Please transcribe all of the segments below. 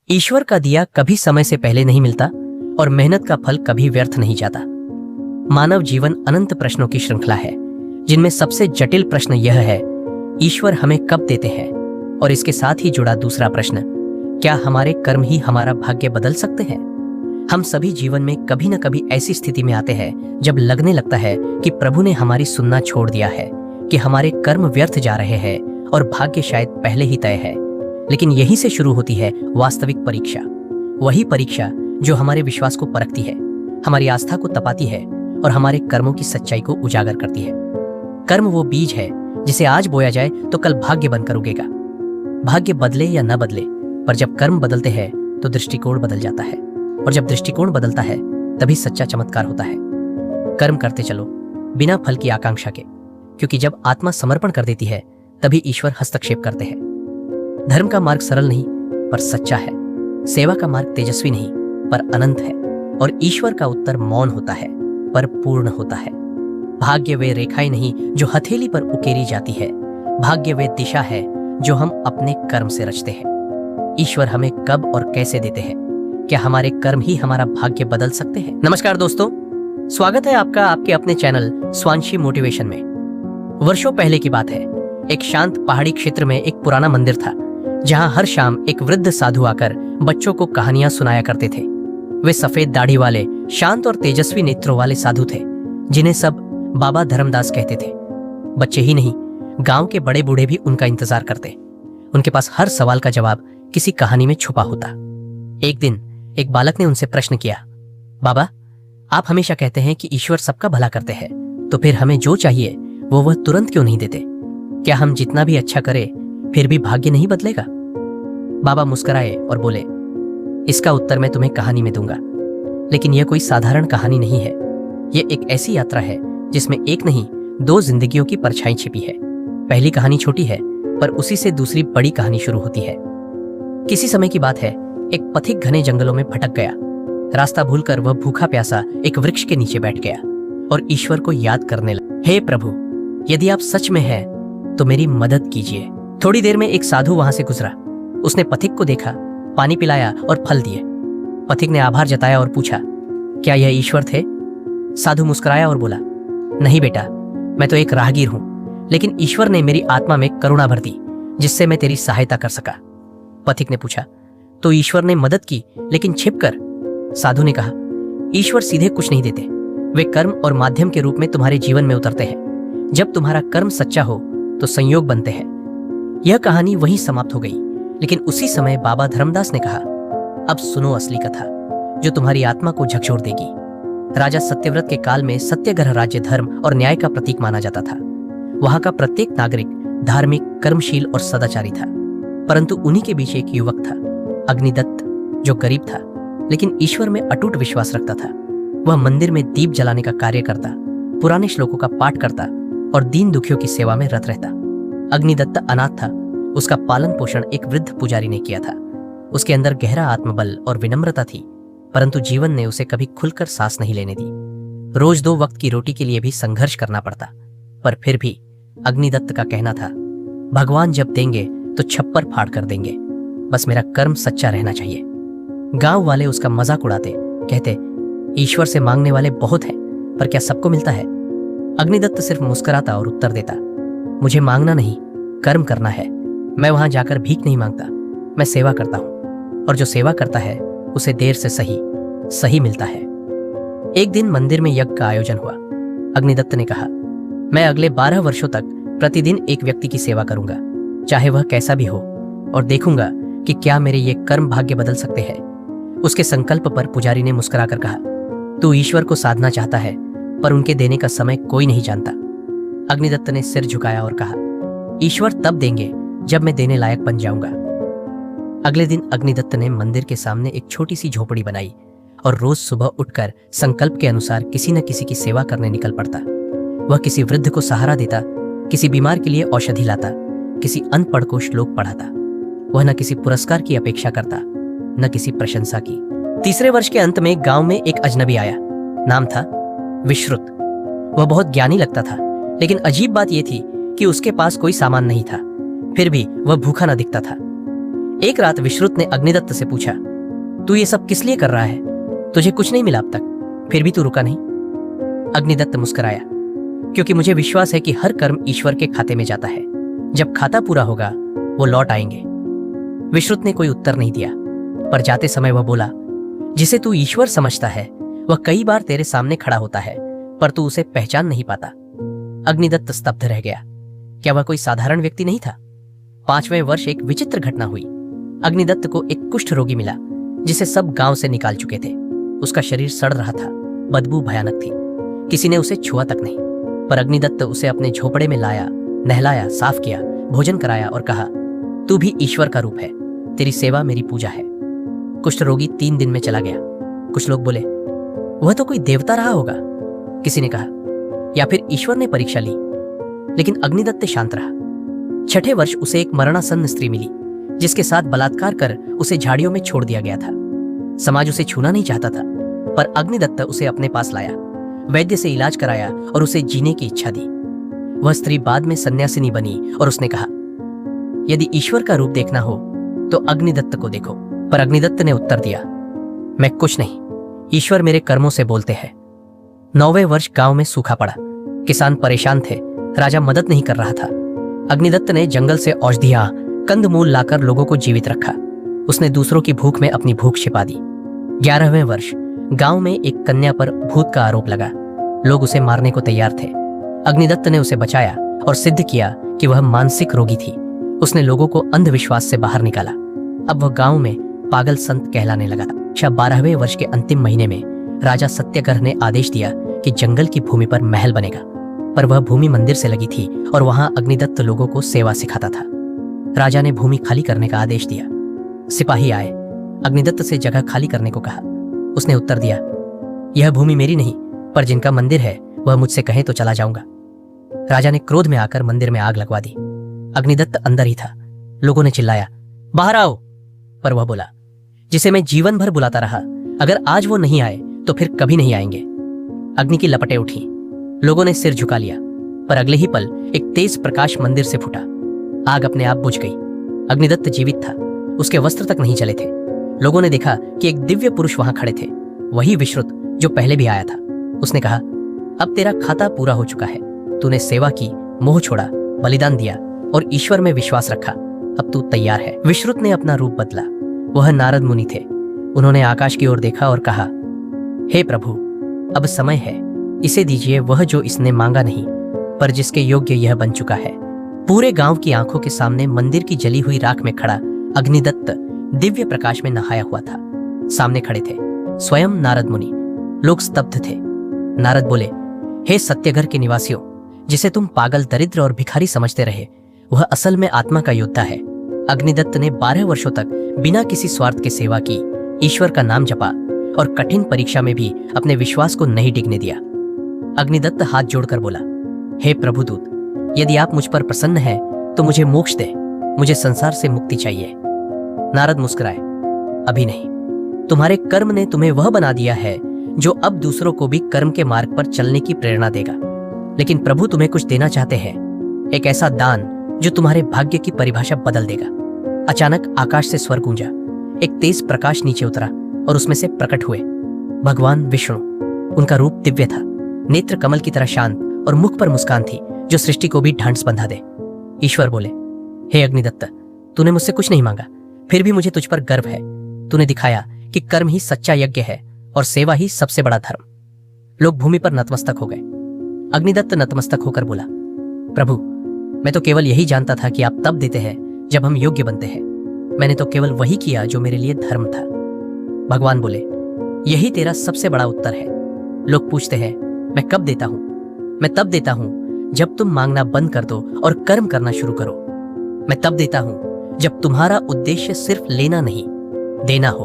ईश्वर का दिया कभी समय से पहले नहीं मिलता और मेहनत का फल कभी व्यर्थ नहीं जाता। मानव जीवन अनंत प्रश्नों की श्रृंखला है, जिनमें सबसे जटिल प्रश्न यह है, ईश्वर हमें कब देते हैं? और इसके साथ ही जुड़ा दूसरा प्रश्न, क्या हमारे कर्म ही हमारा भाग्य बदल सकते हैं? हम सभी जीवन में कभी न कभी ऐसी स्थिति में आते हैं जब लगने लगता है कि प्रभु ने हमारी सुनना छोड़ दिया है, कि हमारे कर्म व्यर्थ जा रहे हैं और भाग्य शायद पहले ही तय है। लेकिन यहीं से शुरू होती है वास्तविक परीक्षा, वही परीक्षा जो हमारे विश्वास को परखती है, हमारी आस्था को तपाती है और हमारे कर्मों की सच्चाई को उजागर करती है। कर्म वो बीज है जिसे आज बोया जाए तो कल भाग्य बनकर उगेगा। भाग्य बदले या न बदले, पर जब कर्म बदलते हैं तो दृष्टिकोण बदल जाता है, और जब दृष्टिकोण बदलता है तभी सच्चा चमत्कार होता है। कर्म करते चलो बिना फल की आकांक्षा के, क्योंकि जब आत्मा समर्पण कर देती है तभी ईश्वर हस्तक्षेप करते हैं। धर्म का मार्ग सरल नहीं पर सच्चा है, सेवा का मार्ग तेजस्वी नहीं पर अनंत है, और ईश्वर का उत्तर मौन होता है पर पूर्ण होता है। भाग्य वे रेखाएं नहीं जो हथेली पर उकेरी जाती है, भाग्य वे दिशा है जो हम अपने कर्म से रचते हैं। ईश्वर हमें कब और कैसे देते हैं? क्या हमारे कर्म ही हमारा भाग्य बदल सकते हैं? नमस्कार दोस्तों, स्वागत है आपका आपके अपने चैनल स्वांशी मोटिवेशन में। वर्षों पहले की बात है, एक शांत पहाड़ी क्षेत्र में एक पुराना मंदिर था, जहां हर शाम एक वृद्ध साधु आकर बच्चों को कहानियां सुनाया करते थे। वे सफेद दाढ़ी वाले, शांत और तेजस्वी नेत्रों वाले साधु थे, जिन्हें सब बाबा धर्मदास कहते थे। बच्चे ही नहीं, गांव के बड़े बूढ़े भी उनका इंतजार करते। उनके पास हर सवाल का जवाब किसी कहानी में छुपा होता। एक दिन एक बालक ने उनसे प्रश्न किया, बाबा, आप हमेशा कहते हैं कि ईश्वर सबका भला करते हैं, तो फिर हमें जो चाहिए वह तुरंत क्यों नहीं देते? क्या हम जितना भी अच्छा करें फिर भी भाग्य नहीं बदलेगा? बाबा मुस्कुराए और बोले, इसका उत्तर मैं तुम्हें कहानी में दूंगा, लेकिन यह कोई साधारण कहानी नहीं है। यह एक ऐसी यात्रा है जिसमें एक नहीं, दो जिंदगियों की परछाई छिपी है। पहली कहानी छोटी है, पर उसी से दूसरी बड़ी कहानी शुरू होती है। किसी समय की बात है, एक पथिक घने जंगलों में भटक गया। रास्ता भूलकर वह भूखा प्यासा एक वृक्ष के नीचे बैठ गया और ईश्वर को याद करने लगा, हे प्रभु, यदि आप सच में हैं तो मेरी मदद कीजिए। थोड़ी देर में एक साधु वहां से गुजरा। उसने पथिक को देखा, पानी पिलाया और फल दिए। पथिक ने आभार जताया और पूछा, क्या यह ईश्वर थे? साधु मुस्कुराया और बोला, नहीं बेटा, मैं तो एक राहगीर हूं, लेकिन ईश्वर ने मेरी आत्मा में करुणा भर दी, जिससे मैं तेरी सहायता कर सका। पथिक ने पूछा, तो ईश्वर ने मदद की लेकिन छिपकर? साधु ने कहा, ईश्वर सीधे कुछ नहीं देते, वे कर्म और माध्यम के रूप में तुम्हारे जीवन में उतरते हैं। जब तुम्हारा कर्म सच्चा हो तो संयोग बनते हैं। यह कहानी वहीं समाप्त हो गई, लेकिन उसी समय बाबा धर्मदास ने कहा, अब सुनो असली कथा, जो तुम्हारी आत्मा को झकझोर देगी। राजा सत्यव्रत के काल में सत्यग्रह राज्य धर्म और न्याय का प्रतीक माना जाता था। वहां का प्रत्येक नागरिक धार्मिक, कर्मशील और सदाचारी था। परंतु उन्हीं के बीच एक युवक था, अग्निदत्त, जो गरीब था लेकिन ईश्वर में अटूट विश्वास रखता था। वह मंदिर में दीप जलाने का कार्य करता, पुराने श्लोकों का पाठ करता और दीन दुखियों की सेवा में रत रहता। अग्निदत्त अनाथ था, उसका पालन पोषण एक वृद्ध पुजारी ने किया था। उसके अंदर गहरा आत्मबल और विनम्रता थी, परंतु जीवन ने उसे कभी खुलकर सांस नहीं लेने दी। रोज 2 वक्त की रोटी के लिए भी संघर्ष करना पड़ता, पर फिर भी अग्निदत्त का कहना था, भगवान जब देंगे तो छप्पर फाड़ कर देंगे, बस मेरा कर्म सच्चा रहना चाहिए। गांव वाले उसका मजाक उड़ाते, कहते, ईश्वर से मांगने वाले बहुत हैं, पर क्या सबको मिलता है? अग्निदत्त सिर्फ मुस्कुराता और उत्तर देता, मुझे मांगना नहीं, कर्म करना है। मैं वहां जाकर भीख नहीं मांगता, मैं सेवा करता हूं, और जो सेवा करता है उसे देर से सही मिलता है। एक दिन मंदिर में यज्ञ का आयोजन हुआ। अग्निदत्त ने कहा, मैं अगले 12 वर्षों तक प्रतिदिन एक व्यक्ति की सेवा करूंगा, चाहे वह कैसा भी हो, और देखूंगा कि क्या मेरे ये कर्म भाग्य बदल सकते हैं। उसके संकल्प पर पुजारी ने मुस्कुराकर कहा, तू ईश्वर को साधना चाहता है, पर उनके देने का समय कोई नहीं जानता। अग्निदत्त ने सिर झुकाया और कहा, ईश्वर तब देंगे जब मैं देने लायक बन जाऊंगा। अगले दिन अग्निदत्त ने मंदिर के सामने एक छोटी सी झोपड़ी बनाई और रोज सुबह उठकर संकल्प के अनुसार किसी न किसी की सेवा करने निकल पड़ता। वह किसी वृद्ध को सहारा देता, किसी बीमार के लिए औषधि लाता, किसी अनपढ़ को श्लोक पढ़ाता। वह न किसी पुरस्कार की अपेक्षा करता, न किसी प्रशंसा की। तीसरे वर्ष के अंत में गांव में एक अजनबी आया। नाम था विश्रुत। वह बहुत ज्ञानी लगता था, लेकिन अजीब बात यह थी कि उसके पास कोई सामान नहीं था, फिर भी वह भूखा न दिखता था। एक रात विश्रुत ने अग्निदत्त से पूछा, तू ये सब किस लिए कर रहा है? तुझे कुछ नहीं मिला अब तक, फिर भी तू रुका नहीं। अग्निदत्त मुस्कुराया, क्योंकि मुझे विश्वास है कि हर कर्म ईश्वर के खाते में जाता है। जब खाता पूरा होगा वो लौट आएंगे। विश्रुत ने कोई उत्तर नहीं दिया, पर जाते समय वह बोला, जिसे तू ईश्वर समझता है वह कई बार तेरे सामने खड़ा होता है, पर तू उसे पहचान नहीं पाता। अग्निदत्त स्तब्ध रह गया। क्या वह कोई साधारण व्यक्ति नहीं था? 5वें वर्ष एक विचित्र घटना हुई। अग्निदत्त को एक कुष्ठ रोगी मिला, जिसे सब गांव से निकाल चुके थे। उसका शरीर सड़ रहा था, बदबू भयानक थी। किसी ने उसे छुआ तक नहीं, पर अग्निदत्त उसे अपने झोपड़े में लाया, नहलाया, साफ किया, भोजन कराया और कहा, तू भी ईश्वर का रूप है, तेरी सेवा मेरी पूजा है। कुष्ठ रोगी 3 दिन में चला गया। कुछ लोग बोले, वह तो कोई देवता रहा होगा। किसी ने कहा, या फिर ईश्वर ने परीक्षा ली। लेकिन अग्निदत्त शांत रहा। 6ठे वर्ष उसे एक मरणासन्न स्त्री मिली, जिसके साथ बलात्कार कर उसे झाड़ियों में छोड़ दिया गया था। समाज उसे छूना नहीं चाहता था, पर अग्निदत्त उसे अपने पास लाया, वैद्य से इलाज कराया और उसे जीने की इच्छा दी। वह स्त्री बाद में सन्यासिनी बनी और उसने कहा, यदि ईश्वर का रूप देखना हो तो अग्निदत्त को देखो। पर अग्निदत्त ने उत्तर दिया, मैं कुछ नहीं, ईश्वर मेरे कर्मों से बोलते हैं। 9वें वर्ष गांव में सूखा पड़ा। किसान परेशान थे, राजा मदद नहीं कर रहा था। अग्निदत्त ने जंगल से औषधियां, कंदमूल लाकर लोगों को जीवित रखा। उसने दूसरों की भूख में अपनी भूख छिपा दी। 11वें वर्ष गांव में एक कन्या पर भूत का आरोप लगा। लोग उसे मारने को तैयार थे। अग्निदत्त ने उसे बचाया और सिद्ध किया कि वह मानसिक रोगी थी। उसने लोगों को अंधविश्वास से बाहर निकाला। अब वह गांव में पागल संत कहलाने लगा था। 12वें वर्ष के अंतिम महीने में राजा सत्यग्रह ने आदेश दिया कि जंगल की भूमि पर महल बनेगा, पर वह भूमि मंदिर से लगी थी और वहां अग्निदत्त लोगों को सेवा सिखाता था। राजा ने भूमि खाली करने का आदेश दिया। सिपाही आए, अग्निदत्त से जगह खाली करने को कहा। उसने उत्तर दिया, यह भूमि मेरी नहीं, पर जिनका मंदिर है वह मुझसे कहे तो चला जाऊंगा। राजा ने क्रोध में आकर मंदिर में आग लगवा दी। अग्निदत्त अंदर ही था। लोगों ने चिल्लाया, बाहर आओ, पर वह बोला, जिसे मैं जीवन भर बुलाता रहा, अगर आज वो नहीं आए तो फिर कभी नहीं आएंगे। अग्नि की लपटें उठी। लोगों ने सिर झुका लिया, पर अगले ही पल एक तेज प्रकाश मंदिर से फूटा। आग अपने आप बुझ गई। अग्निदत्त जीवित था, उसके वस्त्र तक नहीं जले थे। लोगों ने देखा कि एक दिव्य पुरुष वहां खड़े थे, वही विश्रुत जो पहले भी आया था। उसने कहा, अब तेरा खाता पूरा हो चुका है। तूने सेवा की, मोह छोड़ा, बलिदान दिया और ईश्वर में विश्वास रखा। अब तू तैयार है। विश्रुत ने अपना रूप बदला। वह नारद मुनि थे। उन्होंने आकाश की ओर देखा और कहा, हे प्रभु, अब समय है, इसे दीजिए वह जो इसने मांगा नहीं, पर जिसके योग्य यह बन चुका है। पूरे गांव की आंखों के सामने मंदिर की जली हुई राख में खड़ा अग्निदत्त दिव्य प्रकाश में नहाया हुआ था। सामने खड़े थे स्वयं नारद मुनि। लोग स्तब्ध थे। नारद बोले, हे सत्यग्रह के निवासियों, जिसे तुम पागल, दरिद्र और भिखारी समझते रहे, वह असल में आत्मा का योद्धा है। अग्निदत्त ने 12 वर्षों तक बिना किसी स्वार्थ के सेवा की, ईश्वर का नाम जपा और कठिन परीक्षा में भी अपने विश्वास को नहीं डिगने दिया। अग्निदत्त हाथ जोड़कर बोला, हे प्रभुदूत, यदि आप मुझ पर प्रसन्न हैं तो मुझे मोक्ष दे, मुझे संसार से मुक्ति चाहिए। नारद मुस्कुराए, अभी नहीं। तुम्हारे कर्म ने तुम्हें वह बना दिया है जो अब दूसरों को भी कर्म के मार्ग पर चलने की प्रेरणा देगा। लेकिन प्रभु तुम्हें कुछ देना चाहते हैं, एक ऐसा दान जो तुम्हारे भाग्य की परिभाषा बदल देगा। अचानक आकाश से स्वर गूंजा। एक तेज प्रकाश नीचे उतरा और उसमें से प्रकट हुए भगवान विष्णु। उनका रूप दिव्य था, नेत्र कमल की तरह शांत और मुख पर मुस्कान थी जो सृष्टि को भी ढांढस बंधा दे। ईश्वर बोले, हे अग्निदत्त, तूने मुझसे कुछ नहीं मांगा, फिर भी मुझे तुझ पर गर्व है। तूने दिखाया कि कर्म ही सच्चा यज्ञ है और सेवा ही सबसे बड़ा धर्म। लोग भूमि पर नतमस्तक हो गए। अग्निदत्त नतमस्तक होकर बोला, प्रभु, मैं तो केवल यही जानता था कि आप तब देते हैं जब हम योग्य बनते हैं। मैंने तो केवल वही किया जो मेरे लिए धर्म था। भगवान बोले, यही तेरा सबसे बड़ा उत्तर है। लोग पूछते हैं, मैं कब देता हूं? मैं तब देता हूं जब तुम मांगना बंद कर दो और कर्म करना शुरू करो। मैं तब देता हूं जब तुम्हारा उद्देश्य सिर्फ लेना नहीं, देना हो।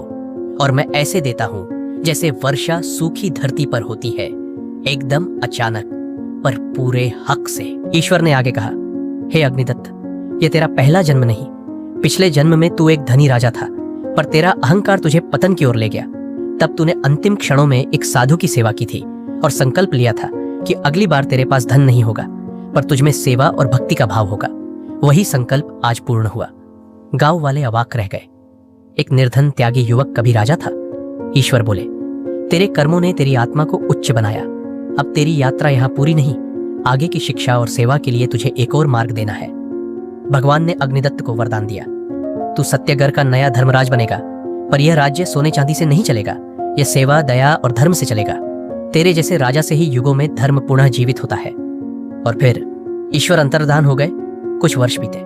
और मैं ऐसे देता हूं जैसे वर्षा सूखी धरती पर होती है, एकदम अचानक, पर पूरे हक से। ईश्वर ने आगे कहा, हे अग्निदत्त, यह तेरा पहला जन्म नहीं। पिछले जन्म में तू एक धनी राजा था, पर तेरा अहंकार तुझे पतन की ओर ले गया। तब तूने अंतिम क्षणों में एक साधु की सेवा की थी और संकल्प लिया था कि अगली बार तेरे पास धन नहीं होगा, पर तुझमें सेवा और भक्ति का भाव होगा। वही संकल्प आज पूर्ण हुआ। गांव वाले अवाक रह गए। एक निर्धन त्यागी युवक कभी राजा था। ईश्वर बोले, तेरे कर्मों ने तेरी आत्मा को उच्च बनाया। अब तेरी यात्रा यहां पूरी नहीं, आगे की शिक्षा और सेवा के लिए तुझे एक और मार्ग देना है। भगवान ने अग्निदत्त को वरदान दिया, तू सत्यगर का नया धर्मराज बनेगा, पर यह राज्य सोने चांदी से नहीं चलेगा, यह सेवा, दया और धर्म से चलेगा। तेरे जैसे राजा से ही युगों में धर्म पुनः जीवित होता है। और फिर ईश्वर अंतर्धान हो गए। कुछ वर्ष बीते।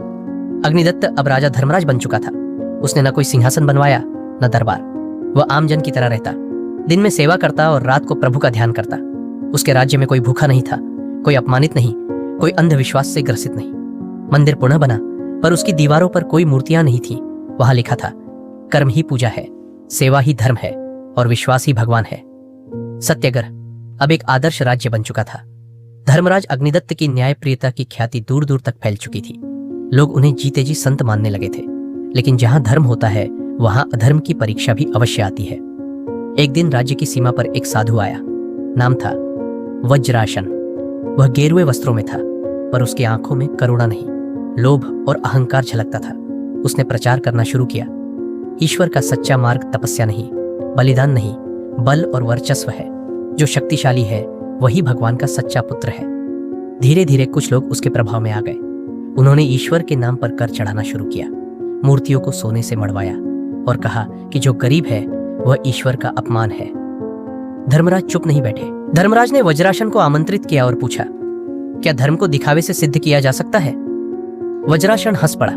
अग्निदत्त अब राजा धर्मराज बन चुका था। उसने न कोई सिंहासन बनवाया न दरबार। वह आमजन की तरह रहता, दिन में सेवा करता और रात को प्रभु का ध्यान करता। उसके राज्य में कोई भूखा नहीं था, कोई अपमानित नहीं, कोई अंधविश्वास से ग्रसित नहीं। मंदिर पुनः बना, पर उसकी दीवारों पर कोई मूर्तियां नहीं थी। वहां लिखा था, कर्म ही पूजा है, सेवा ही धर्म है और विश्वास ही भगवान है। सत्यगर अब एक आदर्श राज्य बन चुका था। धर्मराज अग्निदत्त की न्यायप्रियता की ख्याति दूर दूर तक फैल चुकी थी। लोग उन्हें जीते जी संत मानने लगे थे। लेकिन जहां धर्म होता है वहां अधर्म की परीक्षा भी अवश्य आती है। एक दिन राज्य की सीमा पर एक साधु आया। नाम था वज्रासन। वह गेरुए वस्त्रों में था, पर उसकी आंखों में करुणा नहीं, लोभ और अहंकार झलकता था। उसने प्रचार करना शुरू किया, ईश्वर का सच्चा मार्ग तपस्या नहीं, बलिदान नहीं, बल और वर्चस्व है। जो शक्तिशाली है वही भगवान का सच्चा पुत्र है। धीरे धीरे कुछ लोग उसके प्रभाव में आ गए। उन्होंने ईश्वर के नाम पर कर चढ़ाना शुरू किया, मूर्तियों को सोने से मढ़वाया और कहा कि जो गरीब है वह ईश्वर का अपमान है। धर्मराज चुप नहीं बैठे। धर्मराज ने वज्रासन को आमंत्रित किया और पूछा, क्या धर्म को दिखावे से सिद्ध किया जा सकता है? वज्रासन हंस पड़ा।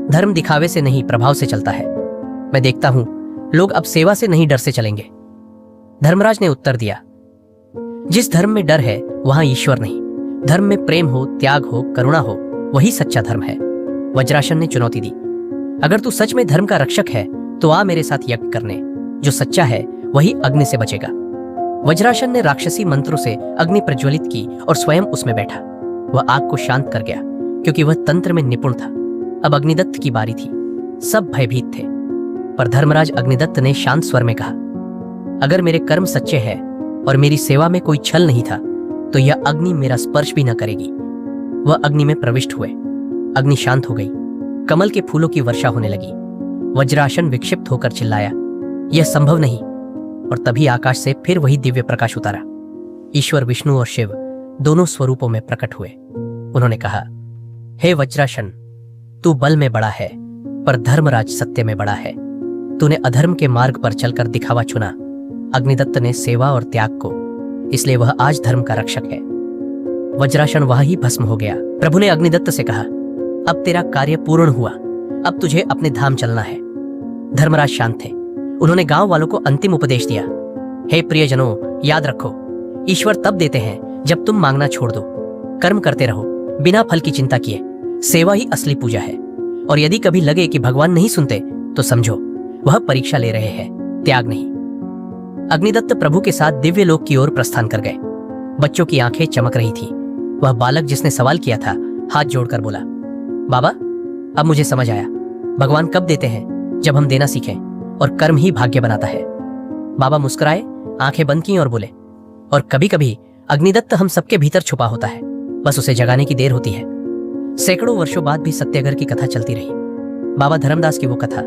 धर्म दिखावे से नहीं, प्रभाव से चलता है। मैं देखता हूं लोग अब सेवा से नहीं, डर से चलेंगे। धर्मराज ने उत्तर दिया, जिस धर्म में डर है वहां ईश्वर नहीं। धर्म में प्रेम हो, त्याग हो, करुणा हो, वही सच्चा धर्म है। वज्रासन ने चुनौती दी, अगर तू सच में धर्म का रक्षक है तो आ मेरे साथ यज्ञ करने। जो सच्चा है वही अग्नि से बचेगा। वज्रासन ने राक्षसी मंत्रों से अग्नि प्रज्वलित की और स्वयं उसमें बैठा। वह आग को शांत कर गया, क्योंकि वह तंत्र में निपुण था। अब अग्निदत्त की बारी थी। सब भयभीत थे, पर धर्मराज अग्निदत्त ने शांत स्वर में कहा, अगर मेरे कर्म सच्चे हैं और मेरी सेवा में कोई छल नहीं था तो यह अग्नि मेरा स्पर्श भी न करेगी। वह अग्नि में प्रविष्ट हुए। अग्नि शांत हो गई। कमल के फूलों की वर्षा होने लगी। वज्रासन विक्षिप्त होकर चिल्लाया, यह संभव नहीं। और तभी आकाश से फिर वही दिव्य प्रकाश उतारा। ईश्वर विष्णु और शिव दोनों स्वरूपों में प्रकट हुए। उन्होंने कहा, हे वज्रासन, तू बल में बड़ा है पर धर्मराज सत्य में बड़ा है। तूने अधर्म के मार्ग पर चलकर दिखावा चुना। अग्निदत्त ने सेवा और त्याग को, इसलिए वह आज धर्म का रक्षक है। वज्रासन वहां ही भस्म हो गया। प्रभु ने अग्निदत्त से कहा, अब तेरा कार्य पूर्ण हुआ, अब तुझे अपने धाम चलना है। धर्मराज शांत थे। उन्होंने गांव वालों को अंतिम उपदेश दिया, हे प्रियजनों, याद रखो, ईश्वर तब देते हैं जब तुम मांगना छोड़ दो। कर्म करते रहो बिना फल की चिंता किए। सेवा ही असली पूजा है। और यदि कभी लगे कि भगवान नहीं सुनते तो समझो वह परीक्षा ले रहे हैं, त्याग नहीं। अग्निदत्त प्रभु के साथ दिव्य लोक की ओर प्रस्थान कर गए। बच्चों की आंखें चमक रही थीं। वह बालक जिसने सवाल किया था हाथ जोड़कर बोला, बाबा, अब मुझे समझ आया, भगवान कब देते हैं? जब हम देना सीखें, और कर्म ही भाग्य बनाता है। बाबा मुस्कुराए, आंखें बंद की और बोले, और कभी कभी अग्निदत्त हम सबके भीतर छुपा होता है, बस उसे जगाने की देर होती है। सैकड़ों वर्षों बाद भी सत्यगर की कथा चलती रही। बाबा धर्मदास की वो कथा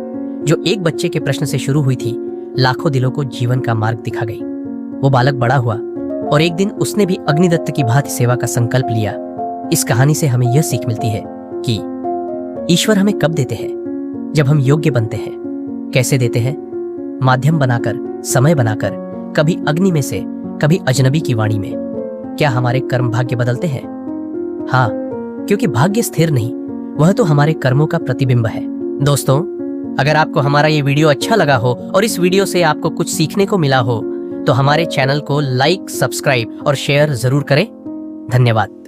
जो एक बच्चे के प्रश्न से शुरू हुई थी, लाखों दिलों को जीवन का मार्ग दिखा गई। वो बालक बड़ा हुआ और एक दिन उसने भी अग्निदत्त की भांति सेवा का संकल्प लिया। इस कहानी से हमें यह सीख मिलती है कि ईश्वर हमें कब देते हैं? जब हम योग्य बनते हैं। कैसे देते हैं? माध्यम बनाकर, समय बनाकर, कभी अग्नि में से, कभी अजनबी की वाणी में। क्या हमारे कर्म भाग्य बदलते हैं? हाँ, क्योंकि भाग्य स्थिर नहीं, वह तो हमारे कर्मों का प्रतिबिंब है। दोस्तों, अगर आपको हमारा ये वीडियो अच्छा लगा हो और इस वीडियो से आपको कुछ सीखने को मिला हो तो हमारे चैनल को लाइक, सब्सक्राइब और शेयर जरूर करें। धन्यवाद।